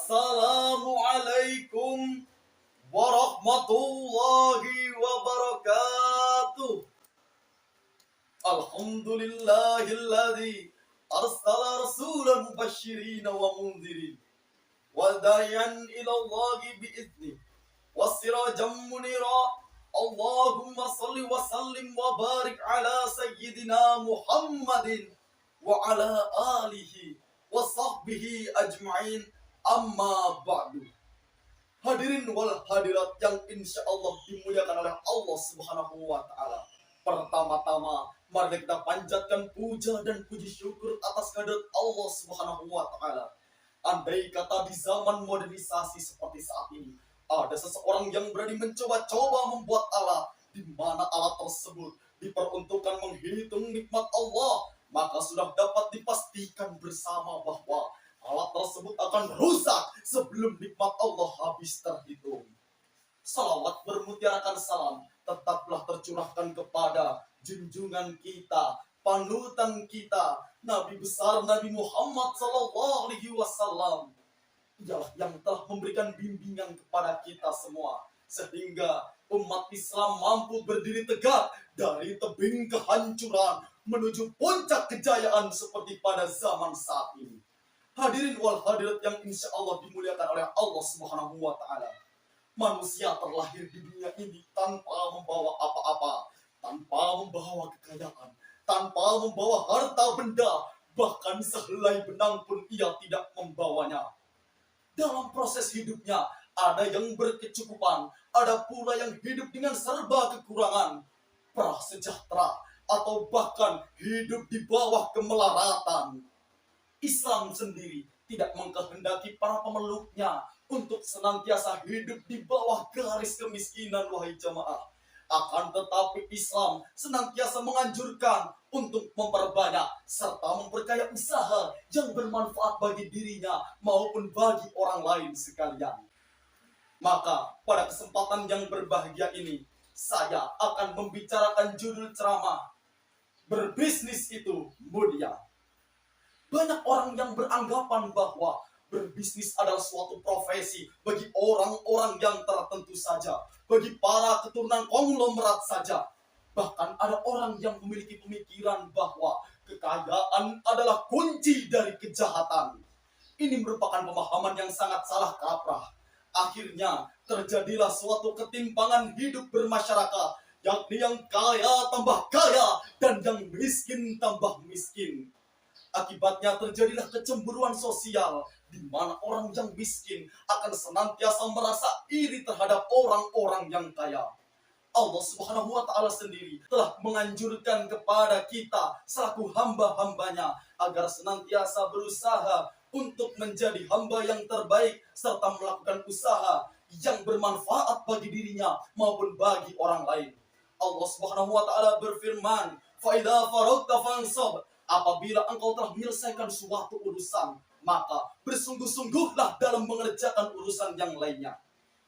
Assalamualaikum warahmatullahi wabarakatuh. Alhamdulillahilladzi arsala rasulan mubasysyirin wa mundzirin wa da'iyan ila Allahi bi'idznih wasirajan munira. Allahumma salli wa sallim wa barik ala sayyidina Muhammadin wa ala alihi wa sahbihi ajma'in, amma ba'du. Hadirin wal hadirat yang insya Allah dimuliakan oleh Allah Subhanahu wa Ta'ala. Pertama-tama, mari kita panjatkan puja dan puji syukur atas kehadirat Allah Subhanahu wa Ta'ala. Andai kata di zaman modernisasi seperti saat ini, ada seseorang yang berani mencoba-coba membuat alat, di mana alat tersebut diperuntukkan menghitung nikmat Allah, maka sudah dapat dipastikan bersama bahwa alat tersebut akan rusak sebelum nikmat Allah habis terhitung. Salawat bermutiarakan salam tetaplah tercurahkan kepada junjungan kita, panutan kita, Nabi besar Nabi Muhammad SAW. Dialah yang telah memberikan bimbingan kepada kita semua, sehingga umat Islam mampu berdiri tegak dari tebing kehancuran menuju puncak kejayaan seperti pada zaman saat ini. Hadirin wal hadirat yang insya Allah dimuliakan oleh Allah Subhanahu wa Ta'ala. Manusia terlahir di dunia ini tanpa membawa apa-apa, tanpa membawa kekayaan, tanpa membawa harta benda, bahkan sehelai benang pun ia tidak membawanya. Dalam proses hidupnya, ada yang berkecukupan, ada pula yang hidup dengan serba kekurangan, prasejahtera, atau bahkan hidup di bawah kemelaratan. Islam sendiri tidak mengkehendaki para pemeluknya untuk senantiasa hidup di bawah garis kemiskinan, wahai jamaah. Akan tetapi Islam senantiasa menganjurkan untuk memperbanyak serta memperkaya usaha yang bermanfaat bagi dirinya maupun bagi orang lain sekalian. Maka pada kesempatan yang berbahagia ini, saya akan membicarakan judul ceramah, berbisnis itu mulia. Banyak orang yang beranggapan bahwa berbisnis adalah suatu profesi bagi orang-orang yang tertentu saja, bagi para keturunan konglomerat saja. Bahkan ada orang yang memiliki pemikiran bahwa kekayaan adalah kunci dari kejahatan. Ini merupakan pemahaman yang sangat salah kaprah. Akhirnya terjadilah suatu ketimpangan hidup bermasyarakat, yakni yang kaya tambah kaya dan yang miskin tambah miskin. Akibatnya terjadilah kecemburuan sosial, di mana orang yang miskin akan senantiasa merasa iri terhadap orang-orang yang kaya. Allah Subhanahu wa Ta'ala sendiri telah menganjurkan kepada kita selaku hamba-hambanya agar senantiasa berusaha untuk menjadi hamba yang terbaik serta melakukan usaha yang bermanfaat bagi dirinya maupun bagi orang lain. Allah Subhanahu wa Ta'ala berfirman, "Fa idza faragta fansab." Apabila engkau telah menyelesaikan suatu urusan, maka bersungguh-sungguhlah dalam mengerjakan urusan yang lainnya.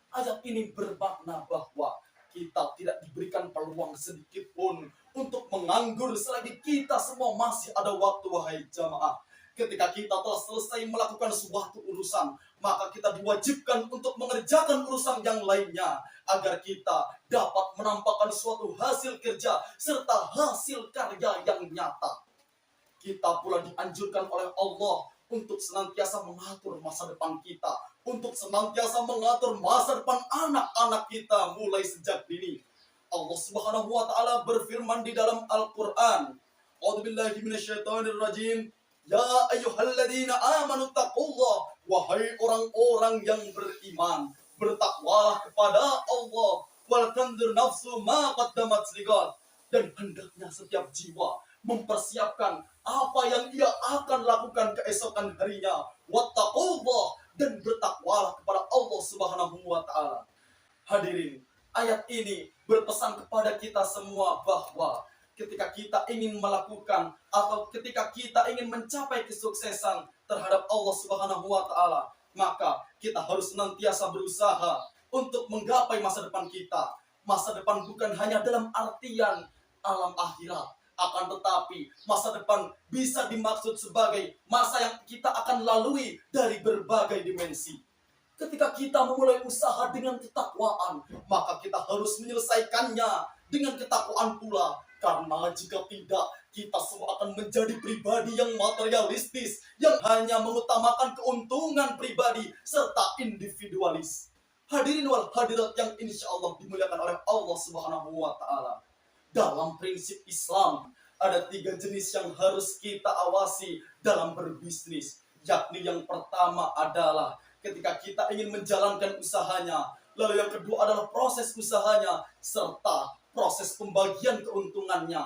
Ayat ini bermakna bahwa kita tidak diberikan peluang sedikit pun untuk menganggur selagi kita semua masih ada waktu, wahai jamaah. Ketika kita telah selesai melakukan suatu urusan, maka kita diwajibkan untuk mengerjakan urusan yang lainnya, agar kita dapat menampakkan suatu hasil kerja serta hasil karya yang nyata. Kita pula dianjurkan oleh Allah untuk senantiasa mengatur masa depan kita, untuk senantiasa mengatur masa depan anak-anak kita mulai sejak dini. Allah Subhanahu wa Ta'ala berfirman di dalam Al-Qur'an, "A'udzubillahi minasyaitonirrajim. Ya ayyuhalladzina amanu taqullah." Wahai orang-orang yang beriman, bertakwalah kepada Allah. Wal tanzur nafsu ma qaddamat lighad. Dan hendaknya setiap jiwa mempersiapkan apa yang ia akan lakukan keesokan harinya. Wattaqullah, dan bertakwalah kepada Allah Subhanahu wa Ta'ala. Hadirin, ayat ini berpesan kepada kita semua bahwa ketika kita ingin melakukan atau ketika kita ingin mencapai kesuksesan terhadap Allah Subhanahu wa Ta'ala, maka kita harus senantiasa berusaha untuk menggapai masa depan kita. Masa depan bukan hanya dalam artian alam akhirat, akan tetapi masa depan bisa dimaksud sebagai masa yang kita akan lalui dari berbagai dimensi. Ketika kita memulai usaha dengan ketakwaan, maka kita harus menyelesaikannya dengan ketakwaan pula. Karena jika tidak, kita semua akan menjadi pribadi yang materialistis, yang hanya mengutamakan keuntungan pribadi serta individualis. Hadirin wal hadirat yang insya Allah dimuliakan oleh Allah Subhanahu wa Ta'ala. Dalam prinsip Islam, ada 3 jenis yang harus kita awasi dalam berbisnis, yakni yang pertama adalah ketika kita ingin menjalankan usahanya, lalu yang kedua adalah proses usahanya, serta proses pembagian keuntungannya.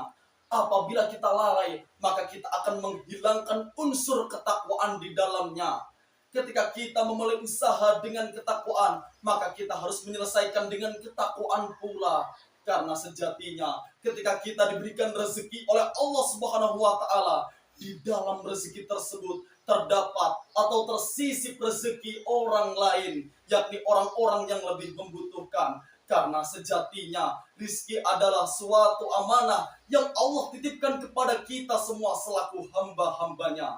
Apabila kita lalai, maka kita akan menghilangkan unsur ketakwaan di dalamnya. Ketika kita memulai usaha dengan ketakwaan, maka kita harus menyelesaikan dengan ketakwaan pula. Karena sejatinya ketika kita diberikan rezeki oleh Allah Subhanahu wa Ta'ala, di dalam rezeki tersebut terdapat atau tersisip rezeki orang lain, yakni orang-orang yang lebih membutuhkan. Karena sejatinya rezeki adalah suatu amanah yang Allah titipkan kepada kita semua selaku hamba-hambanya.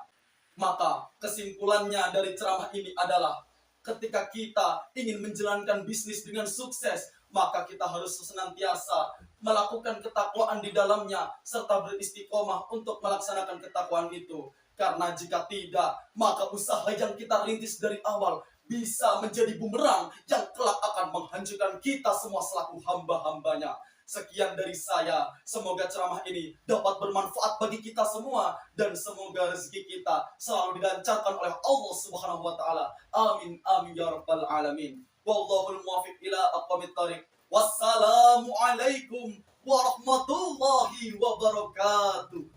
Maka kesimpulannya dari ceramah ini adalah ketika kita ingin menjalankan bisnis dengan sukses, maka kita harus senantiasa melakukan ketakwaan di dalamnya serta beristiqomah untuk melaksanakan ketakwaan itu. Karena jika tidak, maka usaha yang kita rintis dari awal bisa menjadi bumerang yang kelak akan menghancurkan kita semua selaku hamba-hambanya. Sekian dari saya. Semoga ceramah ini dapat bermanfaat bagi kita semua. Dan semoga rezeki kita selalu dilancarkan oleh Allah Subhanahu wa Ta'ala. Amin, amin ya rabbal alamin. Wallahul muwaffiq ila aqwamit thariq. Wassalamualaikum warahmatullahi wabarakatuh.